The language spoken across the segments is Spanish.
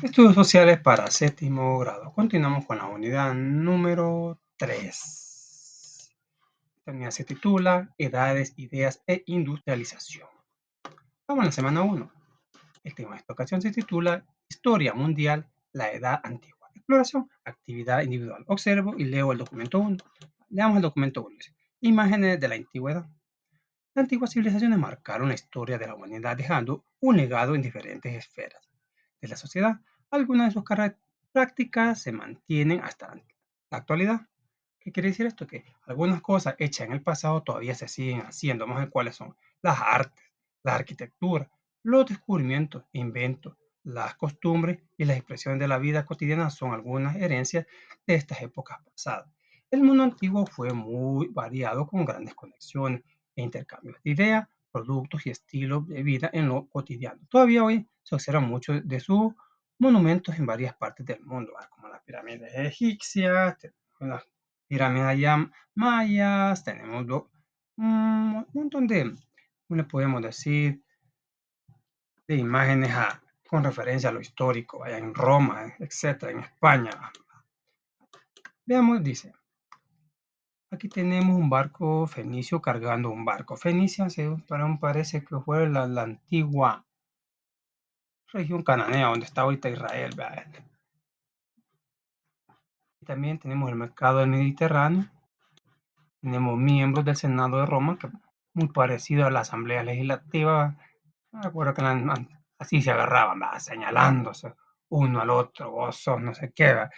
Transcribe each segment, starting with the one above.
Estudios sociales para séptimo grado. Continuamos con la unidad número 3. Esta unidad se titula Edades, Ideas e Industrialización. Vamos a la semana 1. El tema de esta ocasión se titula Historia Mundial, la Edad Antigua. Exploración, actividad individual. Observo y leo el documento 1. Leamos el documento 1. Imágenes de la antigüedad. Las antiguas civilizaciones marcaron la historia de la humanidad dejando un legado en diferentes esferas de la sociedad. Algunas de sus prácticas se mantienen hasta la actualidad. ¿Qué quiere decir esto? Que algunas cosas hechas en el pasado todavía se siguen haciendo. Vamos a ver cuáles son: las artes, la arquitectura, los descubrimientos, inventos, las costumbres y las expresiones de la vida cotidiana son algunas herencias de estas épocas pasadas. El mundo antiguo fue muy variado con grandes conexiones e intercambios de ideas, productos y estilos de vida en lo cotidiano. Todavía hoy se observan muchos de sus monumentos en varias partes del mundo, como las pirámides egipcias, las pirámides mayas, tenemos un montón de, ¿cómo le podemos decir?, de imágenes con referencia a lo histórico, allá en Roma, etcétera, en España. Veamos, dice, aquí tenemos un barco fenicio cargando un barco. Fenicia parece que fue la antigua región cananea donde está ahorita Israel. ¿Verdad? Y también tenemos el mercado del Mediterráneo. Tenemos miembros del Senado de Roma, que muy parecido a la Asamblea Legislativa. Me acuerdo que así se agarraban, ¿verdad? Señalándose uno al otro, vos sos no sé qué. ¿Verdad?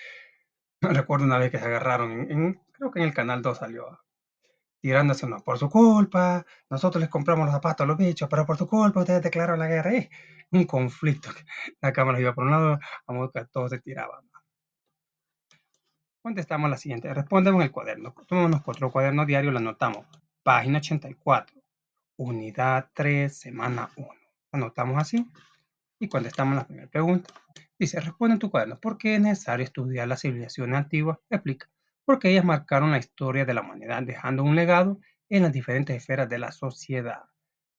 Recuerdo una vez que se agarraron, creo que en el Canal 2 salió, tirándose uno, por su culpa, nosotros les compramos los zapatos a los bichos, pero por su culpa ustedes declararon la guerra. Un conflicto. La cámara iba por un lado, a modo que todos se tiraban. Contestamos la siguiente. Respondemos en el cuaderno. Tomamos nuestro cuaderno diario, lo anotamos. Página 84, unidad 3, semana 1. Anotamos así y contestamos la primera pregunta. Dice, responde en tu cuaderno, ¿por qué es necesario estudiar las civilizaciones antiguas? Explica. Porque ellas marcaron la historia de la humanidad, dejando un legado en las diferentes esferas de la sociedad.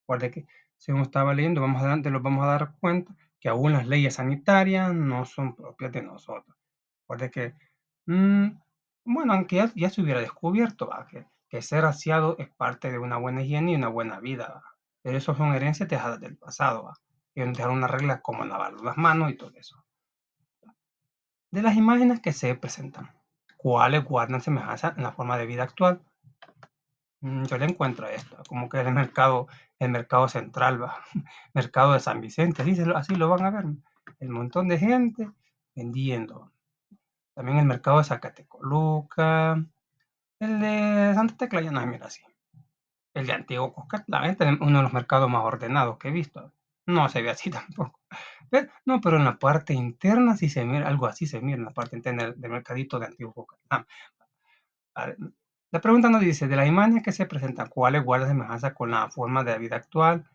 Recuerde que, según estaba leyendo, nos vamos a dar cuenta que aún las leyes sanitarias no son propias de nosotros. Recuerde que, bueno, aunque ya se hubiera descubierto, ¿va?, que ser aseado es parte de una buena higiene y una buena vida, ¿va? Pero eso son herencias dejadas del pasado, ¿va? Y dejar una regla como lavar las manos y todo eso. De las imágenes que se presentan, ¿cuáles guardan semejanza en la forma de vida actual? Yo le encuentro esto, como que el mercado central, ¿va? Mercado de San Vicente, así lo van a ver. El montón de gente vendiendo. También el mercado de Zacatecoluca. El de Santa Tecla ya no se mira así. El de Antiguo Cuscatlán es uno de los mercados más ordenados que he visto. No se ve así tampoco. No, pero en la parte interna sí se mira, algo así se mira en la parte interna del mercadito de Antiguo Cuscatlán. La pregunta nos dice, de las imágenes que se presentan, ¿cuáles guardan semejanza con la forma de la vida actual?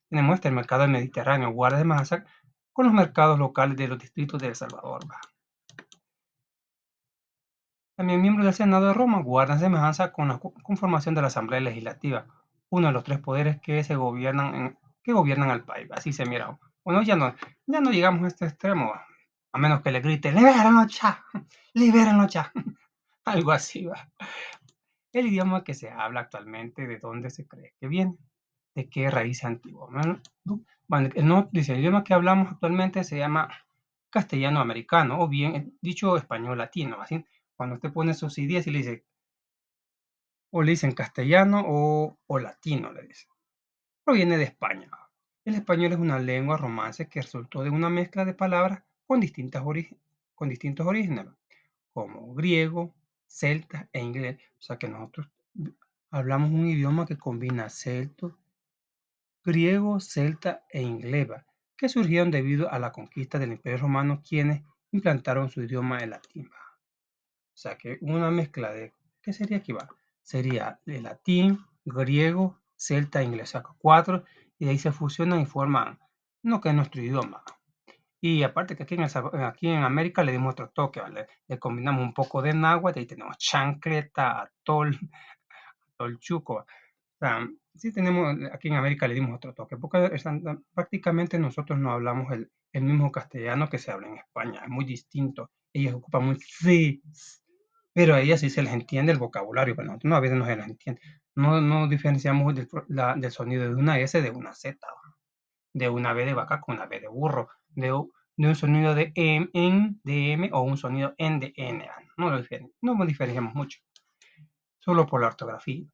Tenemos el mercado del Mediterráneo, guarda semejanza con los mercados locales de los distritos de El Salvador. También miembros del Senado de Roma guardan semejanza con la conformación de la Asamblea Legislativa, uno de los tres poderes que gobiernan al país. Así se mira. Bueno, ya no llegamos a este extremo, a menos que le grite, ¡libérenlo ya! ¡Libérenlo ya! Algo así, va. El idioma que se habla actualmente, ¿de dónde se cree que viene? ¿De qué raíz antigua? Bueno, no, dice, el idioma que hablamos actualmente se llama castellano americano, o bien dicho español latino. Así, cuando usted pone sus ideas y le dice, o le dicen castellano o latino, le dicen. Proviene de España. El español es una lengua romance que resultó de una mezcla de palabras con distintos orígenes, como griego, celta e inglés. O sea que nosotros hablamos un idioma que combina celto, griego, celta e inglés, que surgieron debido a la conquista del Imperio Romano, quienes implantaron su idioma el latín. O sea que una mezcla de, ¿qué sería aquí va? Sería de latín, griego, celta e inglés. O sea, cuatro, y de ahí se fusionan y forman lo que es nuestro idioma. Y aparte que aquí en América le dimos otro toque, ¿vale? Le combinamos un poco de náhuatl, ahí tenemos chancleta, atol, atol chuco. sea, sí tenemos, aquí en América le dimos otro toque, porque prácticamente nosotros no hablamos el mismo castellano que se habla en España, es muy distinto. Ellos ocupan muy sí, pero a ellas sí se les entiende el vocabulario, pero nosotros no, a veces no se les entiende. No diferenciamos del sonido de una S de una Z, de una B de vaca con una B de burro, de un sonido de de M o un sonido en de N. No lo diferenciamos mucho, solo por la ortografía.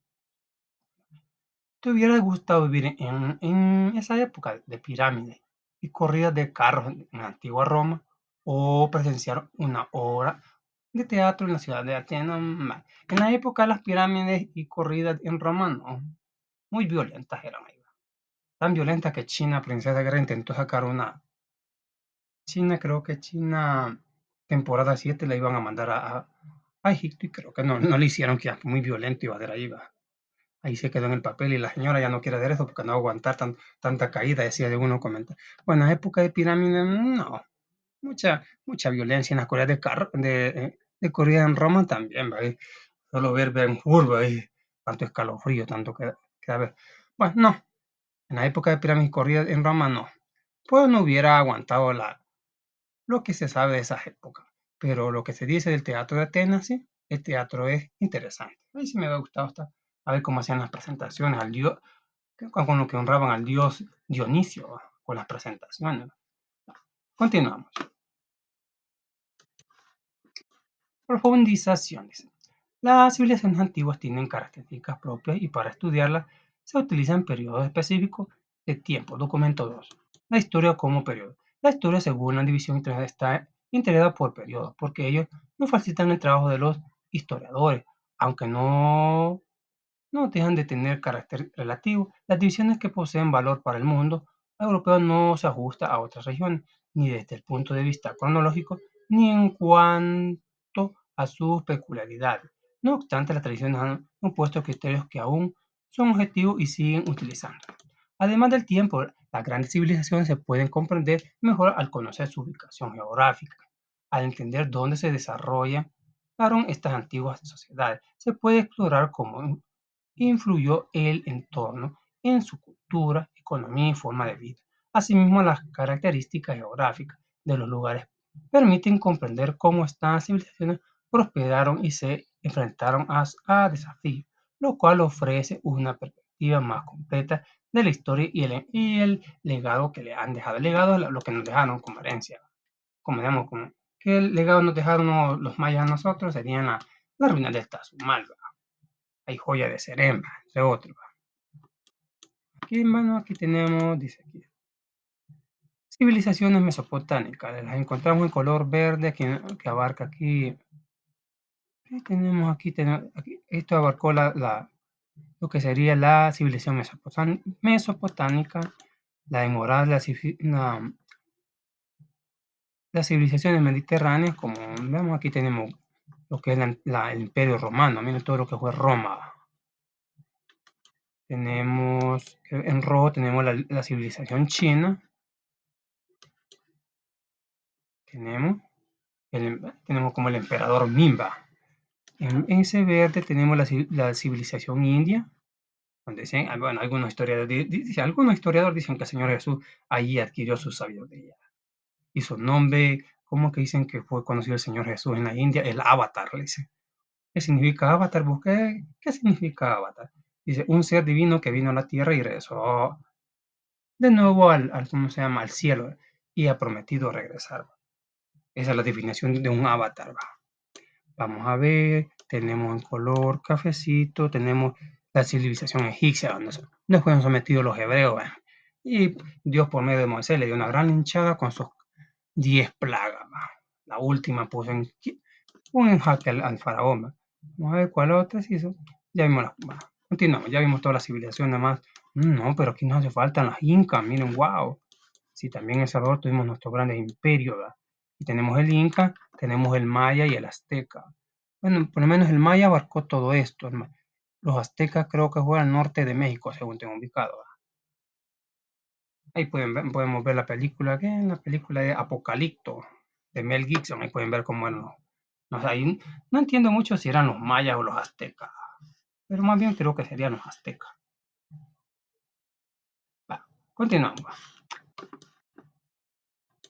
¿Te hubiera gustado vivir en esa época de pirámides y corridas de carros en la antigua Roma o presenciar una obra de teatro en la ciudad de Atenas? En la época de las pirámides y corridas en Roma, no, muy violentas eran ahí. Tan violentas que China, Princesa Guerra, intentó sacar una. China, creo que China, temporada 7 la iban a mandar a Egipto y creo que no le hicieron, que era muy violento iba a ser ahí. Ahí se quedó en el papel y la señora ya no quiere ver eso porque no va a aguantar tanta caída, decía de uno comentar. Bueno, en la época de pirámide, no, mucha violencia en las corridas de carro, de corrida en Roma también, ¿va? Solo ver Ben Hur, ¿va? Tanto escalofrío, tanto que a ver. Bueno, no, en la época de pirámide y corrida en Roma, no. Pues no hubiera aguantado lo que se sabe de esas épocas. Pero lo que se dice del teatro de Atenas, sí, el teatro es interesante. A mí sí me ha gustado a ver cómo hacían las presentaciones al dios, con lo que honraban al dios Dionisio, ¿va? Con las presentaciones. Continuamos. Profundizaciones. Las civilizaciones antiguas tienen características propias y para estudiarlas se utilizan periodos específicos de tiempo. Documento 2. La historia como periodo. La historia, según la división internacional, está integrada por periodos, porque ellos no facilitan el trabajo de los historiadores, aunque no dejan de tener carácter relativo. Las divisiones que poseen valor para el mundo europeo no se ajusta a otras regiones, ni desde el punto de vista cronológico, ni en cuanto a sus peculiaridades. No obstante, las tradiciones han impuesto criterios que aún son objetivos y siguen utilizando. Además del tiempo, las grandes civilizaciones se pueden comprender mejor al conocer su ubicación geográfica, al entender dónde se desarrollaron estas antiguas sociedades. Se puede explorar cómo influyó el entorno en su cultura, economía y forma de vida. Asimismo, las características geográficas de los lugares permiten comprender cómo estas civilizaciones prosperaron y se enfrentaron a desafíos, lo cual ofrece una perspectiva más completa de la historia y el legado que le han dejado. El legado es lo que nos dejaron como herencia, como digamos, como que el legado nos dejaron los mayas a nosotros serían la ruina del Tazumal, hay joya de Seremba, entre otros. Aquí, bueno, aquí tenemos, dice aquí, civilizaciones mesopotámicas. Las encontramos en color verde que abarca aquí. Aquí, esto abarcó lo que sería la civilización mesopotámica, la de Moral, las civilizaciones mediterráneas, como vemos aquí tenemos lo que es el Imperio Romano, miren todo lo que fue Roma. Tenemos, en rojo tenemos la civilización china, tenemos tenemos como el emperador Mimba. En ese verde tenemos la civilización india, donde dicen, bueno, algunos historiadores dicen que el Señor Jesús allí adquirió su sabiduría. Y su nombre, ¿cómo que dicen que fue conocido el Señor Jesús en la India? El avatar, le dice. ¿Qué significa avatar? Busqué, ¿qué significa avatar? Dice, un ser divino que vino a la tierra y regresó de nuevo ¿cómo se llama? Al cielo y ha prometido regresar. Esa es la definición de un avatar. Vamos a ver, tenemos en color cafecito, tenemos la civilización egipcia, donde fueron sometidos los hebreos. Y Dios por medio de Moisés le dio una gran hinchada con sus 10 plagas. La última puso en jaque al faraón. Vamos a ver cuál otra se hizo. Ya vimos continuamos, ya vimos toda la civilización, nada más. No, pero aquí nos hace falta las incas, miren, wow. Sí, también en El Salvador tuvimos nuestros grandes imperios, ¿verdad? Y tenemos el Inca, tenemos el Maya y el Azteca. Bueno, por lo menos el Maya abarcó todo esto. Los aztecas creo que fue al norte de México, según tengo ubicado, ¿verdad? Ahí podemos ver la película, ¿qué? La película de Apocalipto, de Mel Gibson. Ahí pueden ver cómo eran no, ahí no entiendo mucho si eran los mayas o los aztecas, pero más bien creo que serían los aztecas. Continuamos.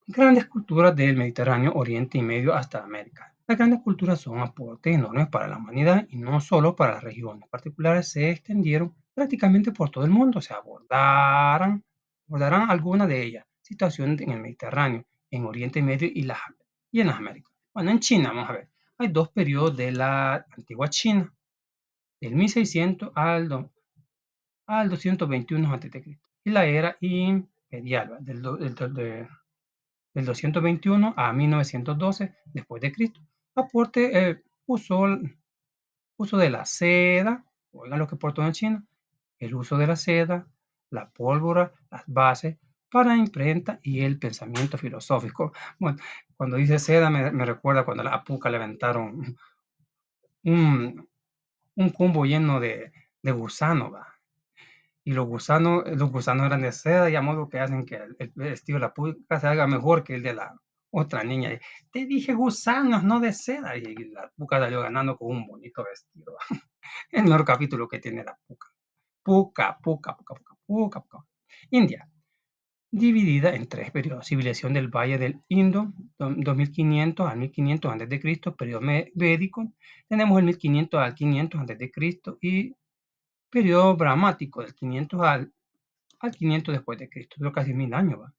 Grandes culturas del Mediterráneo, Oriente y Medio hasta América. Las grandes culturas son aportes enormes para la humanidad y no solo para las regiones particulares, se extendieron prácticamente por todo el mundo, se abordarán algunas de ellas. Situación en el Mediterráneo, en Oriente Medio y en las Américas. Bueno, en China, vamos a ver, hay dos periodos de la antigua China, del 1600 al 221 a.C., y la era imperial, del 221 a 1912 después de Cristo. Aporte, uso de la seda, oigan lo que aportó en China, el uso de la seda, la pólvora, las bases para imprenta y el pensamiento filosófico. Bueno, cuando dice seda me recuerda cuando a la Apuca le aventaron un, un combo lleno de gusanos, ¿va? Y los gusanos eran de seda y a modo que hacen que el vestido de la puca se haga mejor que el de la otra niña. Y, te dije gusanos, no de seda. Y la puca salió ganando con un bonito vestido. El mejor capítulo que tiene la puca. Puca, puca, puca, puca, puca, puca. India, dividida en tres periodos. Civilización del Valle del Indo, 2500 al 1500 a.C., periodo védico. Tenemos el 1500 al 500 a.C. y periodo brahmático del 500 al 500 después de Cristo, duró casi 1000 años. ¿Va?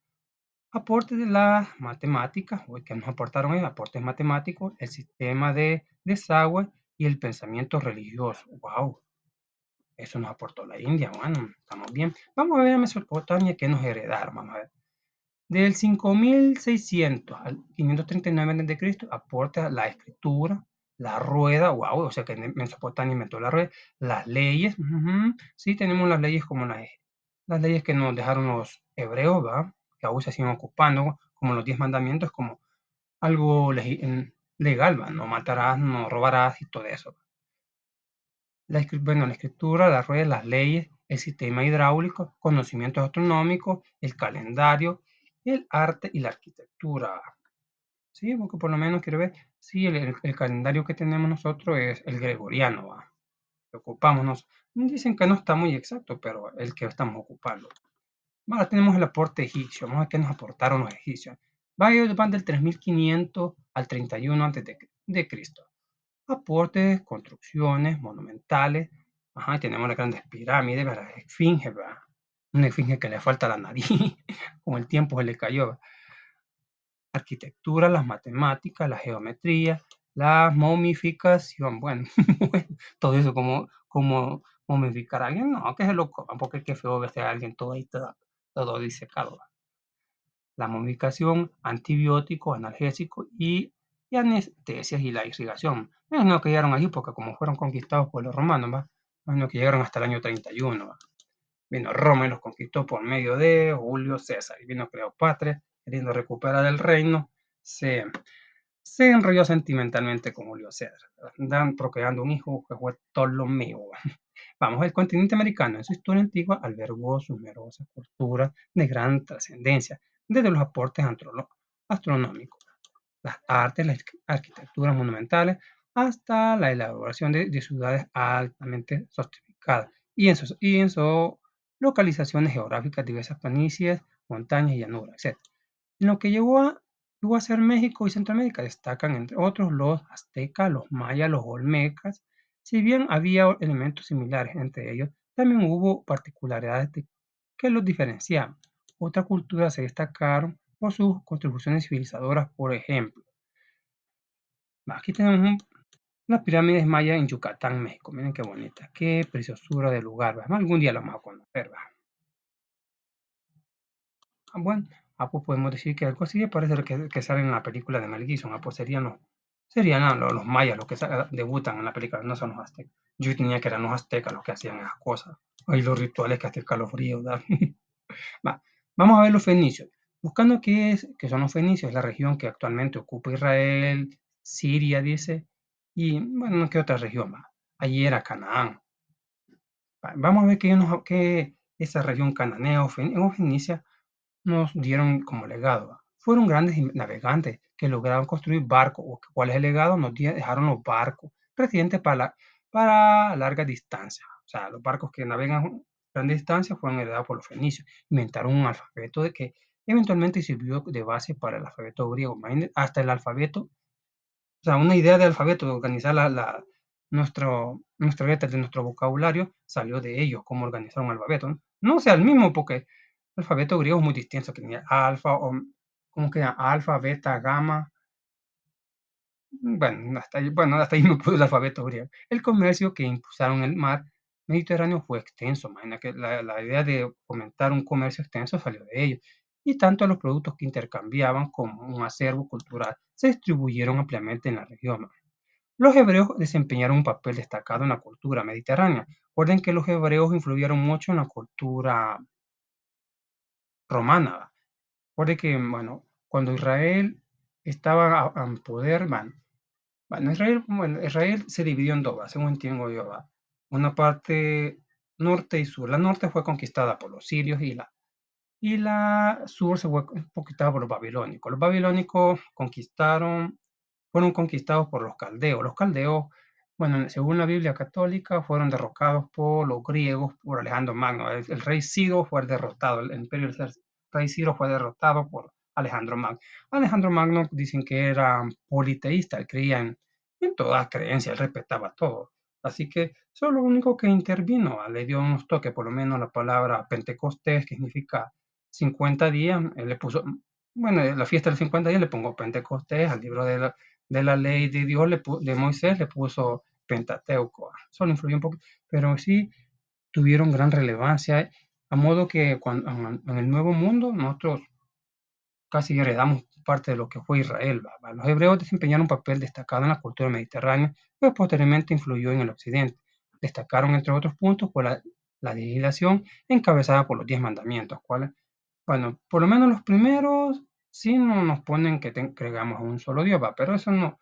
Aportes de las matemáticas, que nos aportaron ellos, aportes matemáticos, el sistema de desagüe y el pensamiento religioso. ¡Wow! Eso nos aportó la India, bueno, estamos bien. Vamos a ver a Mesopotamia qué nos heredaron, vamos a ver. Del 5600 al 539 a.C. aporta la escritura, la rueda, wow, o sea que Mesopotamia inventó la rueda, las leyes, sí, tenemos las leyes como las leyes que nos dejaron los hebreos, ¿va? Que aún se siguen ocupando, como los 10 mandamientos, como algo legal, ¿va? No matarás, no robarás y todo eso. Bueno, la escritura, las ruedas, las leyes, el sistema hidráulico, conocimientos astronómicos, el calendario, el arte y la arquitectura. Sí, porque por lo menos quiero ver, sí, el calendario que tenemos nosotros es el gregoriano, ¿va? Que ocupamos. Dicen que no está muy exacto, pero el que estamos ocupando. Ahora tenemos el aporte egipcio. Vamos a ver qué nos aportaron los egipcios. Ellos van del 3500 al 31 antes de Cristo. Aportes, construcciones monumentales. Ajá, tenemos las grandes pirámides, las esfinges, ¿verdad? Una esfinge que le falta la nariz, con el tiempo se le cayó. Arquitectura, las matemáticas, la geometría, la momificación. Bueno, todo eso como momificar a alguien, no, que se lo coman, porque qué feo ver a alguien todo ahí, todo disecado. La momificación, antibióticos, analgésicos y anestesias y la irrigación. No que llegaron allí porque como fueron conquistados por los romanos, ¿va? Bueno, que llegaron hasta el año 31, ¿va? Vino Roma y los conquistó por medio de Julio César. Y vino Cleopatra, queriendo recuperar el reino, se, se enrolló sentimentalmente con Julio César. Andan procreando un hijo que fue Ptolomeo. Vamos, el continente americano en su historia antigua albergó numerosas culturas de gran trascendencia, desde los aportes astronómicos, las artes, las arquitecturas monumentales, hasta la elaboración de ciudades altamente sofisticadas y en sus localizaciones geográficas, diversas planicies, montañas y llanuras, etc. En lo que llegó a ser México y Centroamérica destacan, entre otros, los aztecas, los mayas, los olmecas. Si bien había elementos similares entre ellos, también hubo particularidades que los diferenciaban. Otras culturas se destacaron por sus contribuciones civilizadoras, por ejemplo. Aquí tenemos las pirámides mayas en Yucatán, México. Miren qué bonita, qué preciosura de lugar. ¿Va? Algún día lo vamos a conocer. ¿Va? Bueno, pues podemos decir que algo así parece lo que sale en la película de Mel Gibson. Pues serían los mayas los que debutan en la película, no son los aztecas. Yo tenía que eran los aztecas los que hacían esas cosas. Hay los rituales que hasta el calofrío da. Va, vamos a ver los fenicios. Buscando qué son los fenicios, es la región que actualmente ocupa Israel, Siria, dice, y bueno, ¿qué otra región va? Allí era Canaán. Vamos a ver qué esa región cananea o fenicia nos dieron como legado. Fueron grandes navegantes que lograron construir barcos. ¿Cuál es el legado? Nos dejaron los barcos residentes para larga distancia. O sea, los barcos que navegan grandes distancias fueron heredados por los fenicios. Inventaron un alfabeto de que eventualmente sirvió de base para el alfabeto griego. Imagínate, hasta el alfabeto, o sea, una idea de alfabeto, de organizar nuestra letra de nuestro vocabulario, salió de ellos, cómo organizar un alfabeto, ¿no? No sea el mismo, porque el alfabeto griego es muy distinto, que tenía alfa, o, ¿cómo que era? Alfa, beta, gamma. Bueno, hasta ahí me pudo el alfabeto griego. El comercio que impulsaron el mar Mediterráneo fue extenso. Imagina que la idea de fomentar un comercio extenso salió de ellos. Y tanto los productos que intercambiaban como un acervo cultural se distribuyeron ampliamente en la región. Los hebreos desempeñaron un papel destacado en la cultura mediterránea. Recuerden que los hebreos influyeron mucho en la cultura romana. Recuerden que, bueno, cuando Israel estaba en poder, Israel se dividió en dos, según entiendo yo, una parte norte y sur. La norte fue conquistada por los sirios y la sur se fue conquistada por los babilónicos. Los babilónicos fueron conquistados por los caldeos. Los caldeos, bueno, según la Biblia católica, fueron derrocados por los griegos, por Alejandro Magno. El rey Ciro fue derrotado, el imperio del rey Ciro fue derrotado por Alejandro Magno. Alejandro Magno dicen que era politeísta, él creía en todas las creencias, él respetaba todo. Así que solo lo único que intervino, le dio unos toques, por lo menos la palabra Pentecostés, que significa 50 días, él le puso, bueno, la fiesta del 50 días le pongo Pentecostés, al libro de la ley de Dios, de Moisés, le puso Pentateuco. Solo influyó un poco, pero sí tuvieron gran relevancia, a modo que en el Nuevo Mundo nosotros casi heredamos parte de lo que fue Israel. Los hebreos desempeñaron un papel destacado en la cultura mediterránea, pero posteriormente influyó en el occidente. Destacaron, entre otros puntos, por la legislación encabezada por los 10 mandamientos, cuales, bueno, por lo menos los primeros sí no nos ponen que hagamos a un solo Dios, pero eso no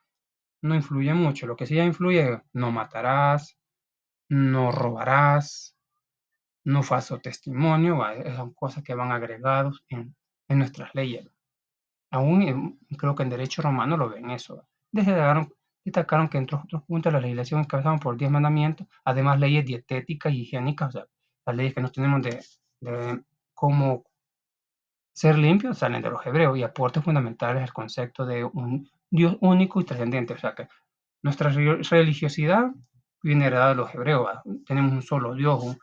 influye mucho. Lo que sí influye es no matarás, no robarás, no falso testimonio, son cosas que van agregados en nuestras leyes. Aún creo que en derecho romano lo ven eso. Destacaron que entre otros puntos la legislación encabezaban por 10 mandamientos, además leyes dietéticas y higiénicas, o sea, las leyes que nos tenemos de cómo ser limpios salen de los hebreos y aportes fundamentales al concepto de un Dios único y trascendente, o sea que nuestra religiosidad viene heredada de los hebreos, tenemos un solo Dios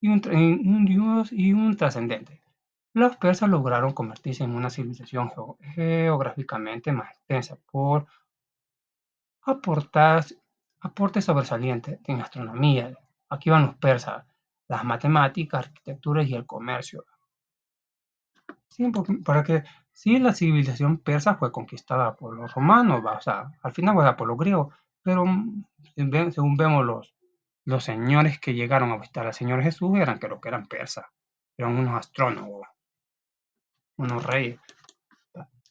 un Dios y un trascendente. Los persas lograron convertirse en una civilización geográficamente más extensa por aportar, aportes sobresalientes en astronomía. Aquí van los persas, las matemáticas, arquitectura y el comercio. Sí, para que sí, la civilización persa fue conquistada por los romanos, o sea, al final por los griegos, pero según vemos los señores que llegaron a visitar al Señor Jesús eran creo que eran persas, eran unos astrónomos, unos reyes.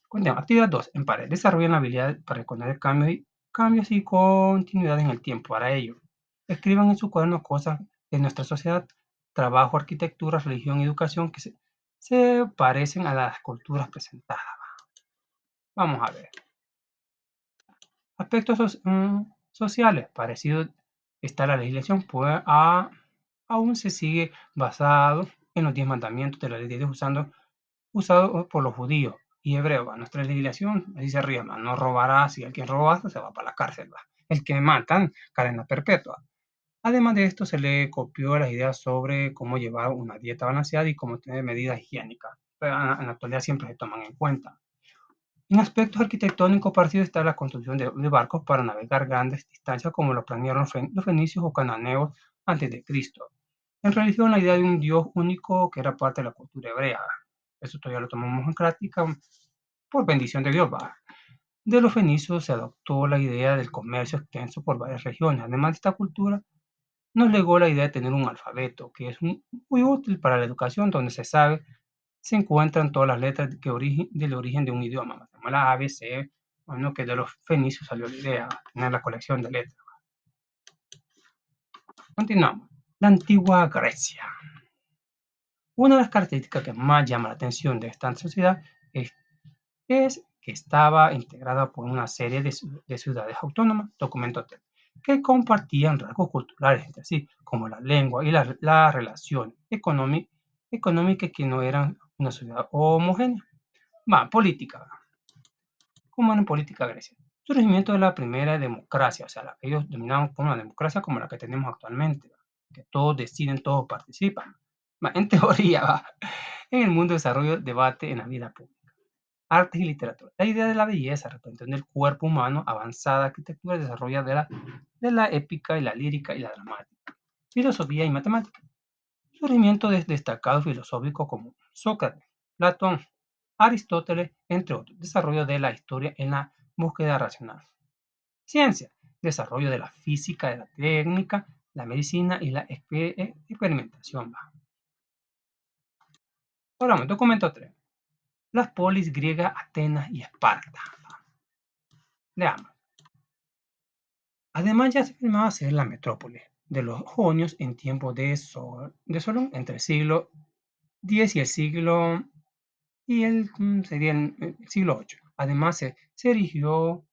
Continuamos. Actividad 2. En pares. Desarrollen la habilidad para reconocer cambios y continuidades en el tiempo. Para ello, escriban en su cuaderno cosas de nuestra sociedad, trabajo, arquitectura, religión y educación que se parecen a las culturas presentadas. Vamos a ver. Aspectos sociales. Parecido está la legislación, pues aún se sigue basado en los 10 mandamientos de la ley de Dios usado por los judíos y hebreos. Nuestra legislación así se ríe, no robarás, y el que roba se va para la cárcel. El que matan, cadena perpetua. Además de esto, se le copió las ideas sobre cómo llevar una dieta balanceada y cómo tener medidas higiénicas. Pero en la actualidad siempre se toman en cuenta. En aspectos arquitectónicos parecidos está la construcción de barcos para navegar grandes distancias como lo planearon los fenicios o cananeos antes de Cristo. En religión, la idea de un Dios único que era parte de la cultura hebrea. Eso todavía lo tomamos en práctica por bendición de Dios. De los fenicios se adoptó la idea del comercio extenso por varias regiones. Además de esta cultura, nos legó la idea de tener un alfabeto, que es muy útil para la educación, donde se encuentran todas las letras del origen de un idioma. Como la A, B, C, bueno, que de los fenicios salió la idea, tener la colección de letras. Continuamos. La antigua Grecia. Una de las características que más llama la atención de esta sociedad es que estaba integrada por una serie de ciudades autónomas. Documento que compartían rasgos culturales entre sí, como la lengua y la relación económica que no eran una sociedad homogénea. Va, política. ¿Cómo era en política Grecia? Surgimiento de la primera democracia, o sea, ellos dominaban con una democracia como la que tenemos actualmente, ¿va? Que todos deciden, todos participan. Va, en teoría, va. En el mundo desarrollo debate en la vida pública. Artes y literatura. La idea de la belleza, representación del cuerpo humano, avanzada arquitectura, desarrolla de la épica y la lírica y la dramática. Filosofía y matemática. Surgimiento de destacados filosóficos como Sócrates, Platón, Aristóteles, entre otros. Desarrollo de la historia en la búsqueda racional. Ciencia. Desarrollo de la física, de la técnica, la medicina y la experimentación. Ahora, documento 3. Las polis griegas, Atenas y Esparta. Veamos. Además, ya se afirmaba ser la metrópoli de los jonios en tiempos de Solón, entre el siglo X y el siglo sería el siglo VIII. Además, se erigió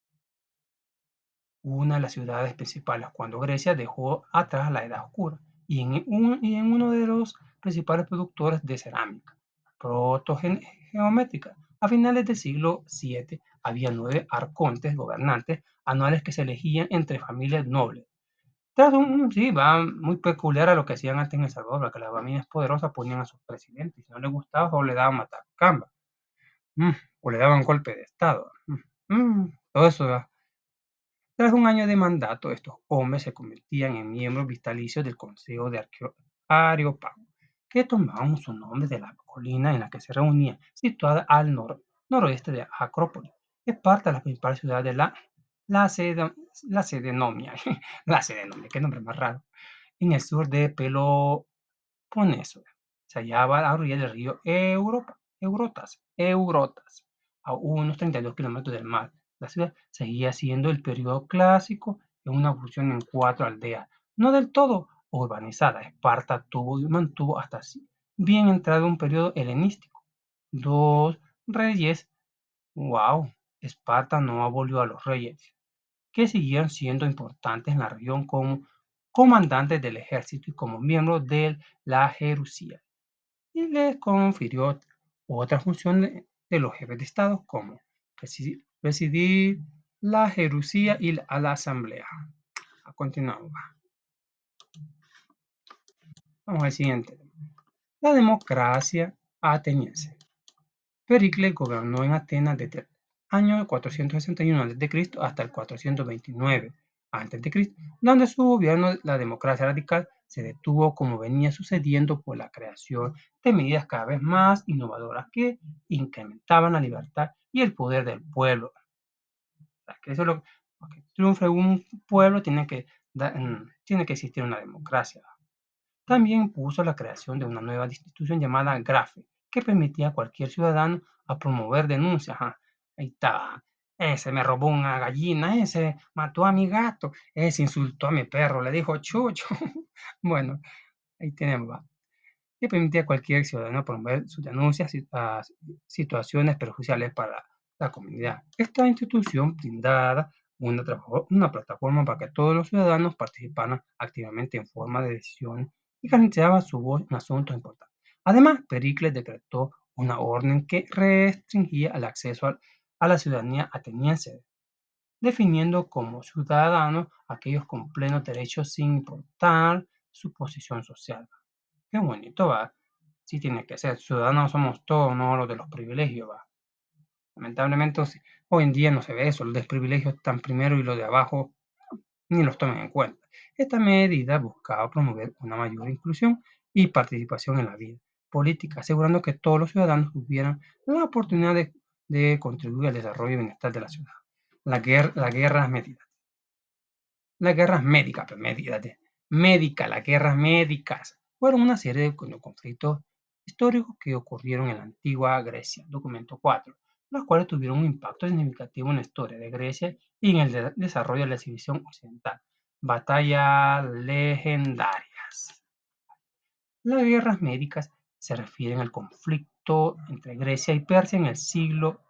una de las ciudades principales cuando Grecia dejó atrás la Edad Oscura y en uno de los principales productores de cerámica protogeométrica. A finales del siglo VII había 9 arcontes gobernantes anuales que se elegían entre familias nobles. Sí, va muy peculiar a lo que hacían antes en El Salvador, porque las familias poderosas ponían a sus presidentes, y si no les gustaba, o le daban matacamba, mm, o le daban golpe de Estado. Todo eso. Tras un año de mandato, estos hombres se convertían en miembros vitalicios del Consejo de Areópago, que tomaban su nombre de la colina en la que se reunían, situada al noroeste de Acrópolis. Esparta, la principal ciudad de Lacedemonia, Lacedemonia, qué nombre más raro, en el sur de Peloponeso. Se hallaba a la orilla del río Eurotas, a unos 32 kilómetros del mar. La ciudad seguía siendo el periodo clásico en una fusión en 4 aldeas, no del todo urbanizada. Esparta tuvo y mantuvo hasta así bien entrado un periodo helenístico. Dos reyes, wow, Esparta no abolió a los reyes, que siguieron siendo importantes en la región como comandantes del ejército y como miembros de la Jerusía, y les confirió otras funciones de los jefes de Estado como presidir la Jerusía y a la Asamblea. Continuamos. Vamos al siguiente. La democracia ateniense. Pericles gobernó en Atenas desde el año 461 a.C. hasta el 429 a.C., donde su gobierno, la democracia radical, se detuvo como venía sucediendo por la creación de medidas cada vez más innovadoras que incrementaban la libertad y el poder del pueblo. Que eso es para que triunfe un pueblo tiene que existir una democracia. También puso la creación de una nueva institución llamada GRAFE, que permitía a cualquier ciudadano a promover denuncias. Ajá. Ahí está. Ese me robó una gallina, ese mató a mi gato, ese insultó a mi perro, le dijo chucho. Bueno, ahí tenemos. Va, que permitía a cualquier ciudadano promover sus denuncias a situaciones perjudiciales para la comunidad. Esta institución brindaba una plataforma para que todos los ciudadanos participaran activamente en forma de decisión y garantizaba su voz en asuntos importantes. Además, Pericles decretó una orden que restringía el acceso a la ciudadanía ateniense, definiendo como ciudadanos aquellos con plenos derechos sin importar su posición social. Qué bonito, va. Sí tiene que ser. Ciudadanos somos todos, no los de los privilegios, va. Lamentablemente, hoy en día no se ve eso. Los desprivilegios están primero y los de abajo ni los tomen en cuenta. Esta medida buscaba promover una mayor inclusión y participación en la vida política, asegurando que todos los ciudadanos tuvieran la oportunidad de contribuir al desarrollo y bienestar de la ciudad. Las guerras médicas. Las guerras médicas, pues, las guerras médicas, fueron una serie de conflictos históricos que ocurrieron en la antigua Grecia, documento 4, los cuales tuvieron un impacto significativo en la historia de Grecia y en el desarrollo de la civilización occidental. Batallas legendarias. Las guerras médicas se refieren al conflicto entre Grecia y Persia en el siglo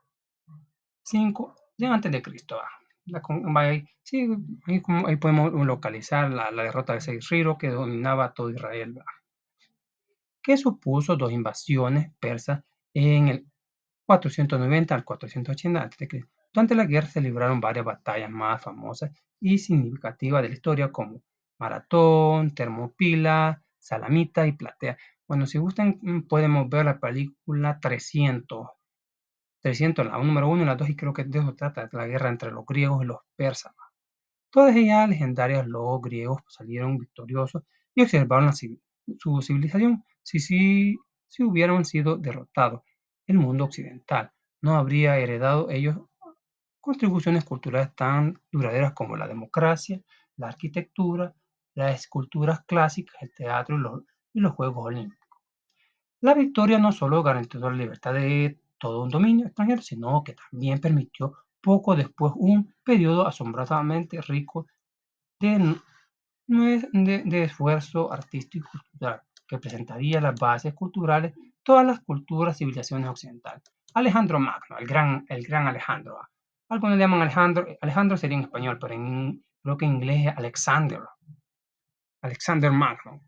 V de antes de Cristo. Sí, ahí podemos localizar la derrota de Seiriro, que dominaba todo Israel, ¿verdad? Que supuso dos invasiones persas en el 490 al 480 a.C. Durante la guerra se libraron varias batallas más famosas y significativas de la historia, como Maratón, Termopila, Salamita y Platea. Bueno, si gustan, podemos ver la película 300, la número uno y la 2, y creo que de eso trata, de la guerra entre los griegos y los persas. Todas ellas legendarias, los griegos salieron victoriosos y observaron su civilización. Si hubieran sido derrotados, el mundo occidental no habría heredado ellos contribuciones culturales tan duraderas como la democracia, la arquitectura, las esculturas clásicas, el teatro y los Juegos Olímpicos. La victoria no solo garantizó la libertad de todo un dominio extranjero, sino que también permitió poco después un periodo asombrosamente rico de, de esfuerzo artístico y cultural, que presentaría las bases culturales de todas las culturas y civilizaciones occidentales. Alejandro Magno, el gran Alejandro. Algunos le llaman Alejandro, Alejandro sería en español, pero creo que en inglés es Alexander Magno,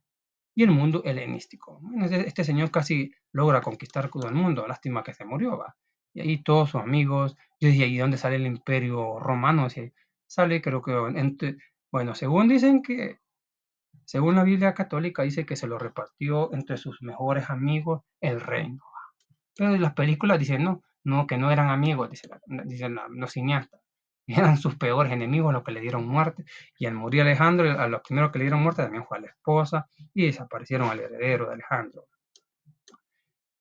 y el mundo helenístico. Bueno, este señor casi logra conquistar todo el mundo, lástima que se murió, va. Y ahí todos sus amigos, yo decía, ¿y dónde sale el imperio romano? Sale, creo que, bueno, según la Biblia católica, dice que se lo repartió entre sus mejores amigos el reino. Pero en las películas dicen, no, no, que no eran amigos, dicen los cineastas. Eran sus peores enemigos los que le dieron muerte. Y al morir Alejandro, a los primeros que le dieron muerte también fue a la esposa y desaparecieron al heredero de Alejandro.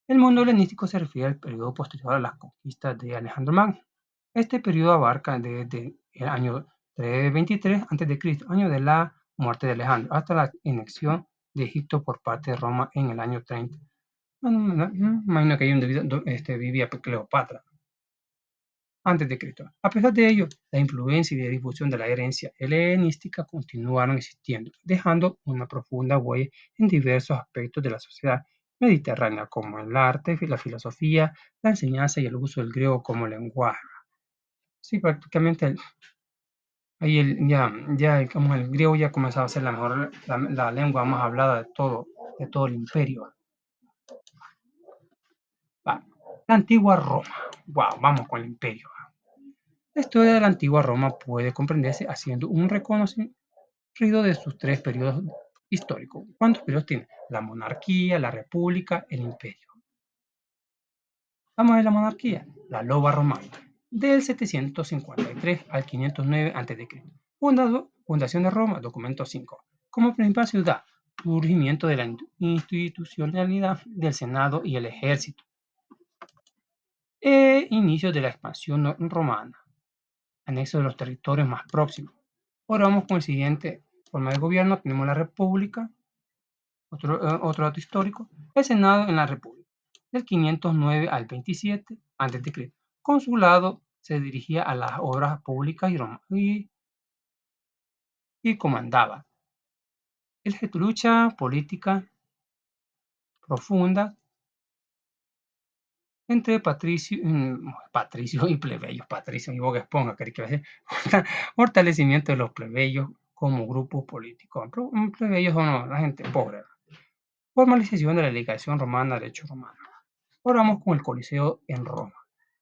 El mundo helenístico se refiere al periodo posterior a las conquistas de Alejandro Magno. Este periodo abarca desde el año 323 a.C., año de la muerte de Alejandro, hasta la anexión de Egipto por parte de Roma en el año 30. Bueno, imagino que ahí donde vivía Cleopatra antes de Cristo. A pesar de ello, la influencia y la difusión de la herencia helenística continuaron existiendo, dejando una profunda huella en diversos aspectos de la sociedad mediterránea, como el arte, la filosofía, la enseñanza y el uso del griego como lenguaje. Sí, prácticamente ahí como el griego ya comenzaba a ser la lengua más hablada de todo el imperio. Va. La antigua Roma. Wow, vamos con el imperio. La historia de la antigua Roma puede comprenderse haciendo un reconocimiento de sus tres periodos históricos. ¿Cuántos periodos tiene? La monarquía, la república, el imperio. Vamos a ver la monarquía, la loba romana, del 753 al 509 a.C. Fundación de Roma, documento 5. Como principal ciudad, surgimiento de la institucionalidad del Senado y el ejército. Inicio de la expansión romana, anexo de los territorios más próximos. Ahora vamos con el siguiente forma de gobierno. Tenemos la república, otro dato histórico, el Senado en la República, del 509 al 27 a.C. Consulado se dirigía a las obras públicas y comandaba. El lucha política profunda entre patricio y plebeyos, patricio y Bob Esponja, que decir, fortalecimiento de los plebeyos como grupo político. Plebeyos son la gente pobre. Formalización de la legislación romana, derecho romano. Ahora vamos con el Coliseo en Roma,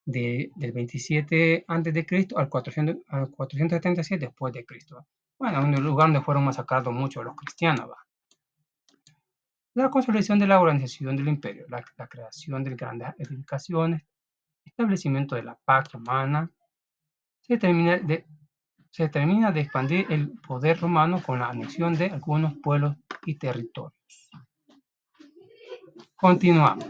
del 27 a.C. al 477 después de Cristo. Bueno, un lugar donde fueron masacrados muchos los cristianos. ¿Va? La consolidación de la organización del imperio, la creación de grandes edificaciones, establecimiento de la paz romana, se termina de expandir el poder romano con la anexión de algunos pueblos y territorios. Continuamos.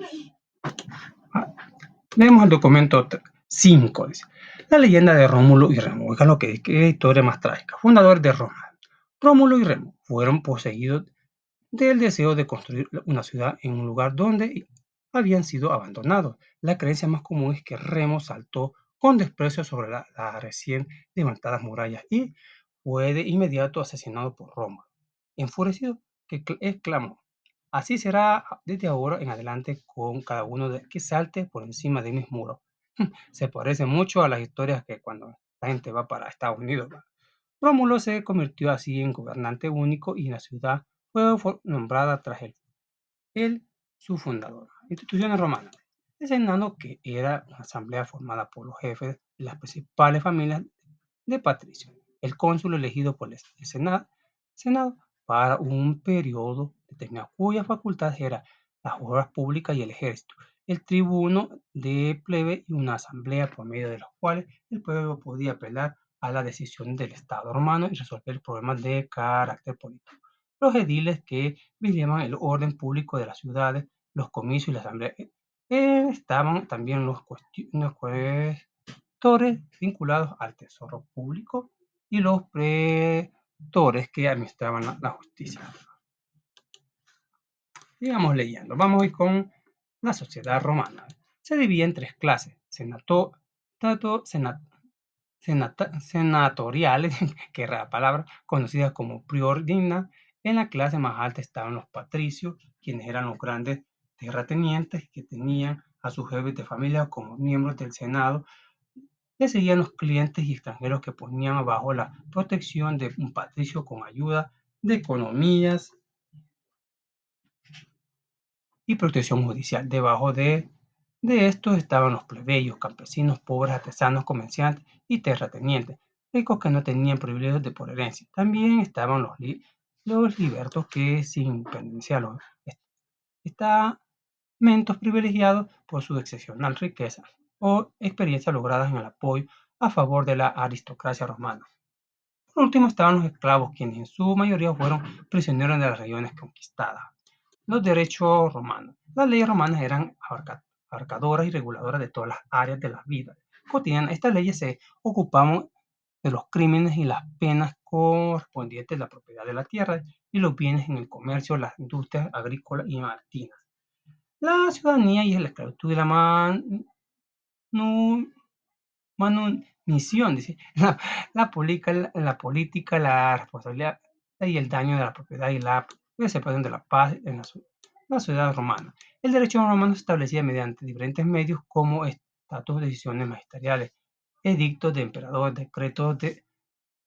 Leemos el documento 5. Dice, la leyenda de Rómulo y Remo. Oigan lo que es, qué historia más trágica. Fundador de Roma. Rómulo y Remo fueron poseídos del deseo de construir una ciudad en un lugar donde habían sido abandonados. La creencia más común es que Remo saltó con desprecio sobre las recién levantadas murallas y fue de inmediato asesinado por Roma. Enfurecido, que exclamó: así será desde ahora en adelante con cada uno que salte por encima de mis muros. Se parece mucho a las historias que cuando la gente va para Estados Unidos. Rómulo se convirtió así en gobernante único y la ciudad fue nombrada tras él, su fundador. Instituciones romanas. El Senado, que era una asamblea formada por los jefes de las principales familias de patricios. El cónsul elegido por el Senado para un periodo determinado, cuyas facultades eran las obras públicas y el ejército. El tribuno de plebe y una asamblea por medio de los cuales el pueblo podía apelar a la decisión del Estado romano y resolver problemas de carácter político. Los ediles que vigilaban el orden público de las ciudades, los comicios y la asamblea. Estaban también los cuestores vinculados al tesoro público y los pretores que administraban la justicia. Sigamos leyendo. Vamos a ir con la sociedad romana. Se divide en tres clases: senatoriales, que rara palabra, conocidas como prior digna. En la clase más alta estaban los patricios, quienes eran los grandes terratenientes que tenían a sus jefes de familia como miembros del Senado. Le seguían los clientes y extranjeros que ponían bajo la protección de un patricio con ayuda de economías y protección judicial. Debajo de estos estaban los plebeyos, campesinos, pobres, artesanos, comerciantes y terratenientes, ricos que no tenían privilegios de por herencia. También estaban los libertos que, sin pertenecer a los estamentos privilegiados por su excepcional riqueza o experiencia logradas en el apoyo a favor de la aristocracia romana. Por último estaban los esclavos, quienes en su mayoría fueron prisioneros de las regiones conquistadas. Los derechos romanos. Las leyes romanas eran abarcadoras y reguladoras de todas las áreas de la vida cotidiana. Estas leyes se ocupaban de los crímenes y las penas correspondientes a la propiedad de la tierra y los bienes en el comercio, las industrias agrícolas y maritinas. La ciudadanía y la esclavitud y la manutención, dice, política, la responsabilidad y el daño de la propiedad y la separación de la paz en la sociedad romana. El derecho romano se establecía mediante diferentes medios como estatutos, decisiones magisteriales, edictos de emperador, decretos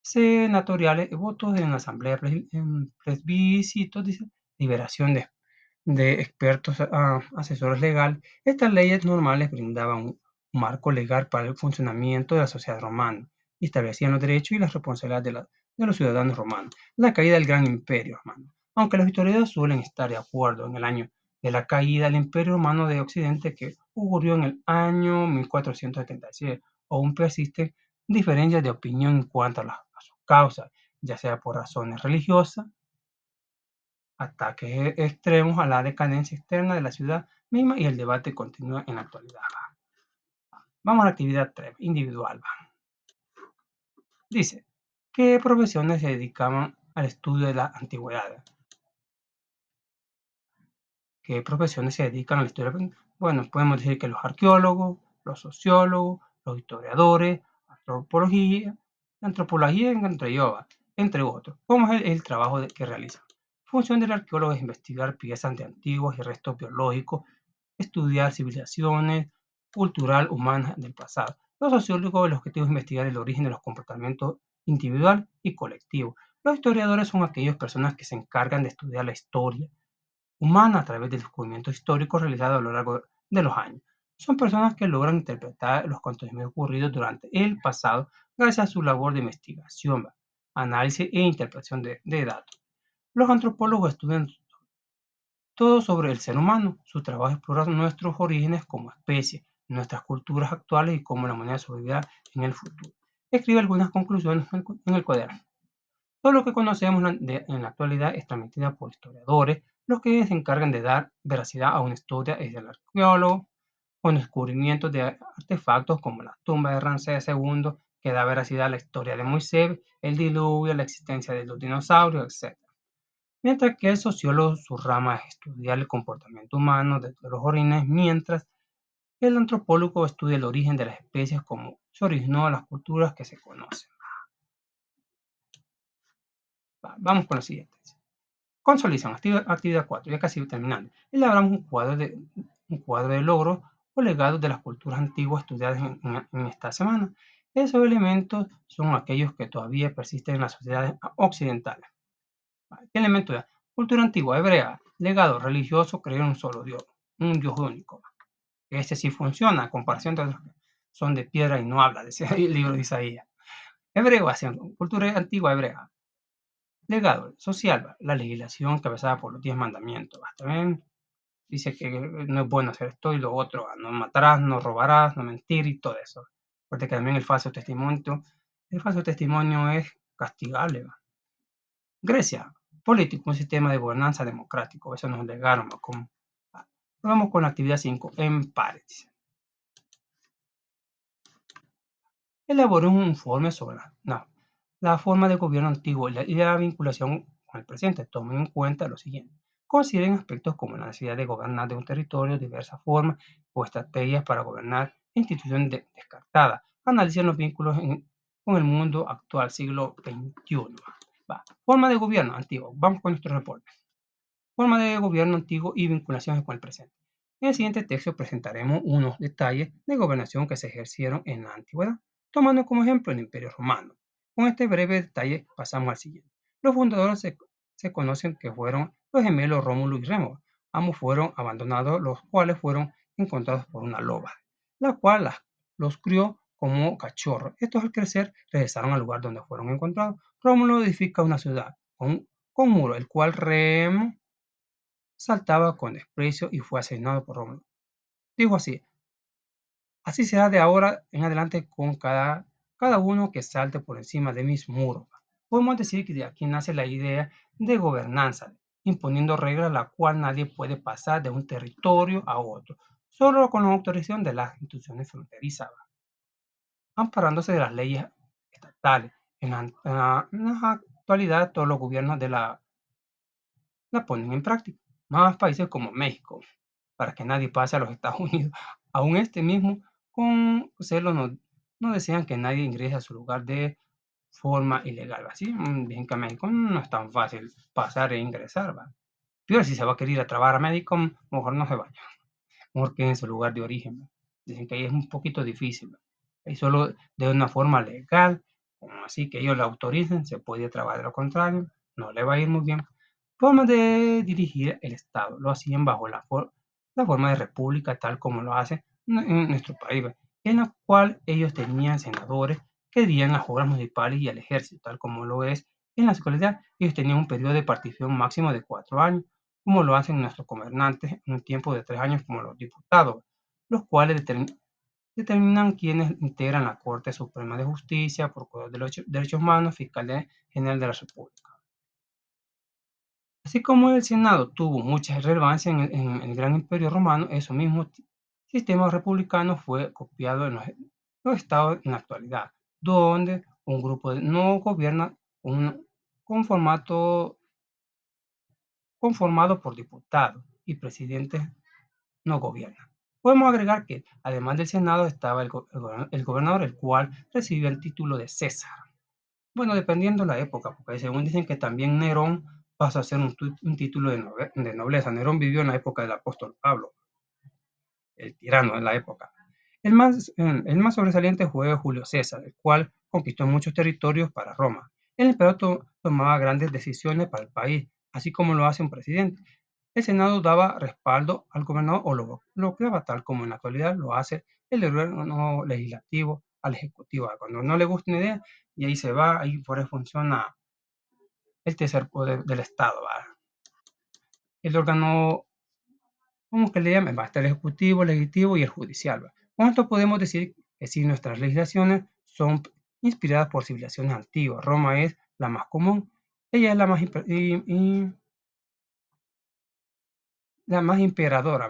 senatoriales, votos en la asamblea, en plebiscitos, liberación de expertos, asesores legales. Estas leyes normales brindaban un marco legal para el funcionamiento de la sociedad romana y establecían los derechos y las responsabilidades de los ciudadanos romanos. La caída del gran imperio romano. Aunque los historiadores suelen estar de acuerdo en el año de la caída del imperio romano de Occidente, que ocurrió en el año 1476, aún persisten diferencias de opinión en cuanto a su causa, ya sea por razones religiosas, ataques extremos a la decadencia externa de la ciudad misma, y el debate continúa en la actualidad. Vamos a la actividad 3, individual. Dice, ¿qué profesiones se dedicaban al estudio de la antigüedad? ¿Qué profesiones se dedican al estudio? Bueno, podemos decir que los arqueólogos, los sociólogos, los historiadores, antropología entre otros. ¿Cómo es el trabajo que realizan? La función del arqueólogo es investigar piezas de antiguos y restos biológicos, estudiar civilizaciones cultural humanas del pasado. Los sociólogos, el objetivo es investigar el origen de los comportamientos individual y colectivo. Los historiadores son aquellas personas que se encargan de estudiar la historia humana a través de descubrimientos históricos realizados a lo largo de los años. Son personas que logran interpretar los acontecimientos ocurridos durante el pasado gracias a su labor de investigación, análisis e interpretación de datos. Los antropólogos estudian todo sobre el ser humano. Su trabajo explora nuestros orígenes como especie, nuestras culturas actuales y cómo la humanidad sobrevivirá en el futuro. Escribe algunas conclusiones en el cuaderno. Todo lo que conocemos en la actualidad es transmitida por historiadores, los que se encargan de dar veracidad a una historia es el arqueólogo, con descubrimientos de artefactos como la tumba de Ramsés II, que da veracidad a la historia de Moisés, el diluvio, la existencia de los dinosaurios, etc. Mientras que el sociólogo, su rama es estudiar el comportamiento humano desde los orígenes, mientras el antropólogo estudia el origen de las especies, como se originó las culturas que se conocen. Vamos con la siguiente. Consolidación, actividad 4, ya casi terminando. Elaboramos un cuadro de logros o legados de las culturas antiguas estudiadas en esta semana. Esos elementos son aquellos que todavía persisten en las sociedades occidentales. ¿Qué elemento es? Cultura antigua hebrea, legado religioso, creer en un solo Dios, un Dios único. Ese sí funciona, a comparación de otros que son de piedra y no habla, decía el libro de Isaías. Hebreo, cultura antigua hebrea. Legado social, la legislación cabezada por los 10 mandamientos. También dice que no es bueno hacer esto y lo otro, no matarás, no robarás, no mentir y todo eso. Porque también el falso testimonio es castigable. Grecia, político, un sistema de gobernanza democrático, eso nos legaron. Vamos con la actividad 5, en pares. Elaboró un informe sobre la forma de gobierno antiguo y la vinculación con el presente. Tomen en cuenta lo siguiente. Consideren aspectos como la necesidad de gobernar de un territorio, diversas formas o estrategias para gobernar instituciones descartadas. Analicen los vínculos con el mundo actual, siglo XXI. Forma de gobierno antiguo. Vamos con nuestro reporte. Forma de gobierno antiguo y vinculaciones con el presente. En el siguiente texto presentaremos unos detalles de gobernación que se ejercieron en la antigüedad, tomando como ejemplo el Imperio Romano. Con este breve detalle pasamos al siguiente. Los fundadores se conocen que fueron los gemelos Rómulo y Remo. Ambos fueron abandonados, los cuales fueron encontrados por una loba, la cual los crió como cachorros. Estos al crecer regresaron al lugar donde fueron encontrados. Rómulo edifica una ciudad con muro, el cual Remo saltaba con desprecio y fue asesinado por Rómulo. Dijo así: así será de ahora en adelante con cada uno que salte por encima de mis muros. Podemos decir que de aquí nace la idea de gobernanza, imponiendo reglas la cual nadie puede pasar de un territorio a otro, solo con la autorización de las instituciones fronterizas, amparándose de las leyes estatales. En la actualidad, todos los gobiernos la ponen en práctica. Más países como México, para que nadie pase a los Estados Unidos. Aún este mismo, con celo, no desean que nadie ingrese a su lugar de forma ilegal. Así, bien que a México no es tan fácil pasar e ingresar, ¿va? Pero si se va a querer ir a trabajar a México, mejor no se vaya, mejor quede en su lugar de origen, ¿va? Dicen que ahí es un poquito difícil, ¿va? Ahí solo de una forma legal, como así que ellos lo autoricen, se puede trabajar. De lo contrario, no le va a ir muy bien. Forma de dirigir el Estado. Lo hacían bajo la forma de república, tal como lo hace en nuestro país, ¿ve? En la cual ellos tenían senadores que dirían las obras municipales y al ejército, tal como lo es en la actualidad. Ellos tenían un periodo de participación máximo de 4 años, como lo hacen nuestros gobernantes en un tiempo de 3 años, como los diputados, los cuales determinan quiénes integran la Corte Suprema de Justicia, Procurador de los Derechos Humanos, Fiscal General de la República. Así como el Senado tuvo mucha relevancia en el Gran Imperio Romano, ese mismo sistema republicano fue copiado en los estados en la actualidad, donde un grupo no gobierna con formato conformado por diputados y presidentes no gobiernan. Podemos agregar que, además del Senado, estaba el gobernador, el cual recibía el título de César. Bueno, dependiendo de la época, porque según dicen que también Nerón pasó a ser un título de nobleza. Nerón vivió en la época del apóstol Pablo, el tirano de la época. El más sobresaliente fue Julio César, el cual conquistó muchos territorios para Roma. El emperador tomaba grandes decisiones para el país, así como lo hace un presidente. El Senado daba respaldo al gobernador o lo bloqueaba, tal como en la actualidad lo hace el órgano legislativo al ejecutivo. Cuando no le gusta una idea, y ahí se va, ahí por ahí funciona el tercer poder del Estado, ¿va? El órgano, ¿cómo que le llaman? Va a estar el ejecutivo, el legislativo y el judicial, ¿va? Con esto podemos decir que si nuestras legislaciones son inspiradas por civilizaciones antiguas, Roma es la más común, ella es la más imperadora.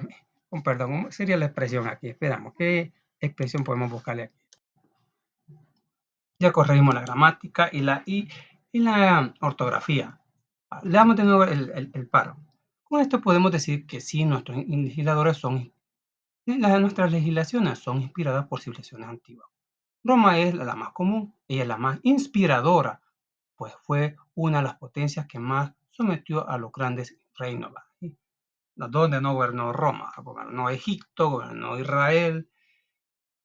Perdón, ¿cómo sería la expresión aquí? Esperamos, ¿qué expresión podemos buscarle aquí? Ya corregimos la gramática y la ortografía. Leamos de nuevo el paro. Con esto podemos decir que sí, nuestras legislaciones son inspiradas por civilizaciones antiguas. Roma es la más común, ella es la más inspiradora, pues fue una de las potencias que más sometió a los grandes reinos, ¿va? Donde no gobernó Roma, gobernó Egipto, gobernó Israel,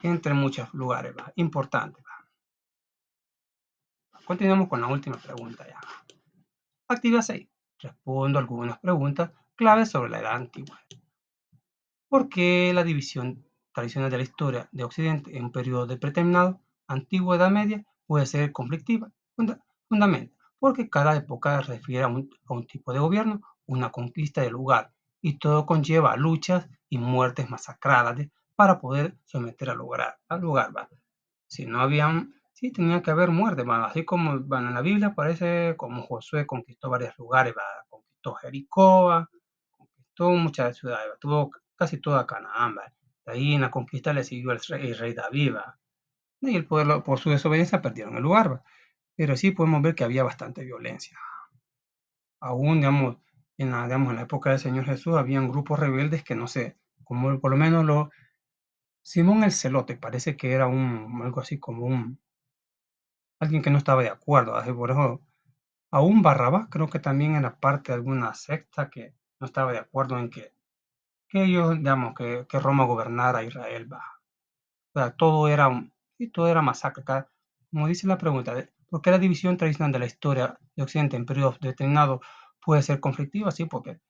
entre muchos lugares, ¿va? Importantes, ¿va? continuamos con la última pregunta ya. Actividad 6. Respondo algunas preguntas claves sobre la Edad Antigua. ¿Por qué la división tradicional de la historia de Occidente en un periodo determinado, Antigua Edad Media, puede ser conflictiva? Fundamento, porque cada época refiere a un tipo de gobierno, una conquista del lugar, y todo conlleva luchas y muertes masacradas para poder someter al lugar, ¿va? Si no habían, sí, tenía que haber muerte, ¿va? Así como en la Biblia aparece como Josué conquistó varios lugares, ¿va? Conquistó Jericó, ¿va? Conquistó muchas ciudades, ¿va? Tuvo casi toda Canaán, ¿va? De ahí en la conquista le siguió el rey David, ¿va? Y el pueblo, por su desobediencia, perdieron el lugar, ¿va? Pero sí podemos ver que había bastante violencia. Aún, digamos, digamos, en la época del Señor Jesús, habían grupos rebeldes que no sé, como por lo menos Simón el Celote, parece que era algo así como alguien que no estaba de acuerdo, así por eso, aún Barrabás creo que también era parte de alguna secta que no estaba de acuerdo en que ellos, digamos, que Roma gobernara Israel, va. O sea, todo era masacre. Como dice la pregunta, ¿por qué la división tradicional de la historia de Occidente en periodos determinados puede ser conflictiva? Sí, porque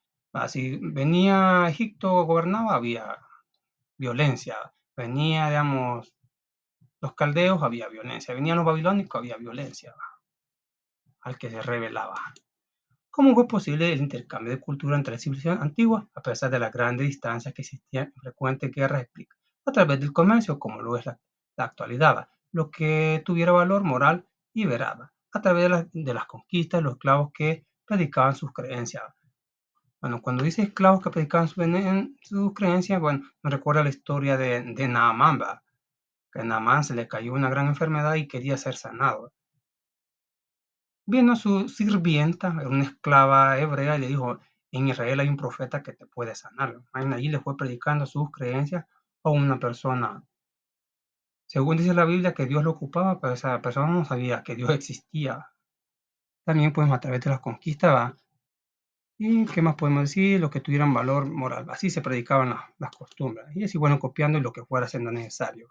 si venía Egipto gobernaba, había violencia. Venía, digamos, los caldeos, había violencia. Venían los babilónicos, había violencia al que se rebelaba. ¿Cómo fue posible el intercambio de cultura entre la civilización antigua, a pesar de las grandes distancias que existían en frecuentes guerras? Explica. A través del comercio, como lo es la actualidad, lo que tuviera valor moral y veraz, a través de las conquistas, los esclavos que predicaban sus creencias. Bueno, cuando dice esclavos que predicaban sus creencias, bueno, me recuerda la historia de Naamán, ¿va? Que a Naamán se le cayó una gran enfermedad y quería ser sanado. Vino su sirvienta, era una esclava hebrea, y le dijo, en Israel hay un profeta que te puede sanar. Allí le fue predicando sus creencias a una persona. Según dice la Biblia, que Dios lo ocupaba, pero esa persona no sabía que Dios existía. También podemos a través de las conquistas, ¿va? ¿Y qué más podemos decir? Lo que tuvieran valor moral. Así se predicaban las costumbres. Y así, bueno, copiando lo que fuera siendo necesario.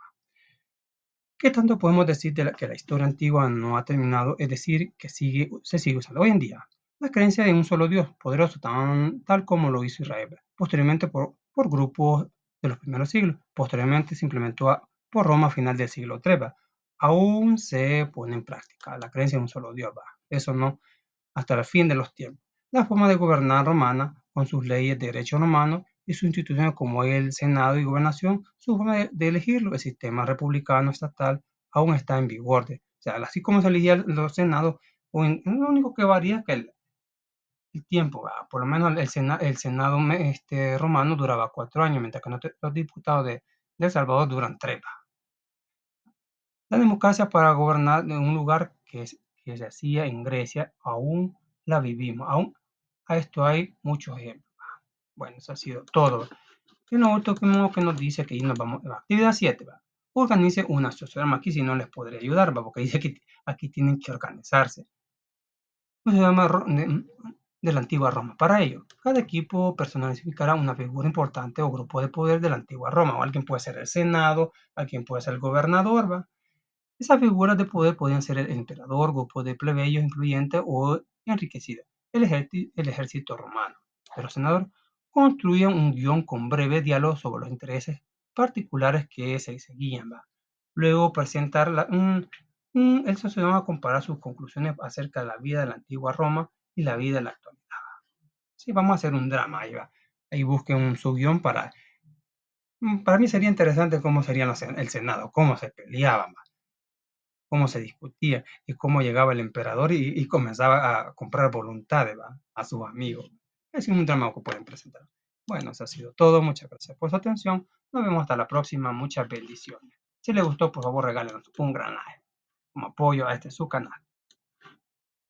¿Qué tanto podemos decir que la historia antigua no ha terminado? Es decir, que se sigue usando hoy en día. La creencia de un solo Dios poderoso, tal como lo hizo Israel, posteriormente por grupos de los primeros siglos, posteriormente se implementó por Roma a final del siglo III. Aún se pone en práctica la creencia de un solo Dios. Eso no, hasta el fin de los tiempos. La forma de gobernar romana, con sus leyes de derecho romano y sus instituciones como el Senado y gobernación, su forma de elegirlo, el sistema republicano estatal, aún está en vigor. O sea, así como se elegían los senados, lo único que varía es que el tiempo, por lo menos el Senado romano duraba 4 años, mientras que los diputados de El Salvador duran 3. La democracia para gobernar en un lugar que se hacía en Grecia, aún la vivimos. Aún a esto hay muchos ejemplos. Bueno, eso ha sido todo. Y lo último que nos dice que ahí nos vamos a la actividad 7. Organice una sociedad. Aquí si no les podré ayudar, porque dice que aquí tienen que organizarse. Se llama de la antigua Roma. Para ello, cada equipo personificará una figura importante o grupo de poder de la antigua Roma. O alguien puede ser el Senado, alguien puede ser el gobernador, ¿va? Esas figuras de poder podían ser el emperador, grupos de plebeyos influyentes o enriquecidos, el ejército romano. Los senadores construían un guión con breve diálogo sobre los intereses particulares que se seguían. ¿Va? Luego presentar el sociólogo a comparar sus conclusiones acerca de la vida de la antigua Roma y la vida de la actualidad. Sí, vamos a hacer un drama ahí, va. Ahí busquen un subguión para mí sería interesante cómo sería el Senado, cómo se peleaban, cómo se discutía y cómo llegaba el emperador y comenzaba a comprar voluntades, ¿va? A sus amigos. Es un drama que pueden presentar. Bueno, eso ha sido todo. Muchas gracias por su atención. Nos vemos hasta la próxima. Muchas bendiciones. Si les gustó, por favor, regálenos un gran like como apoyo a este su canal.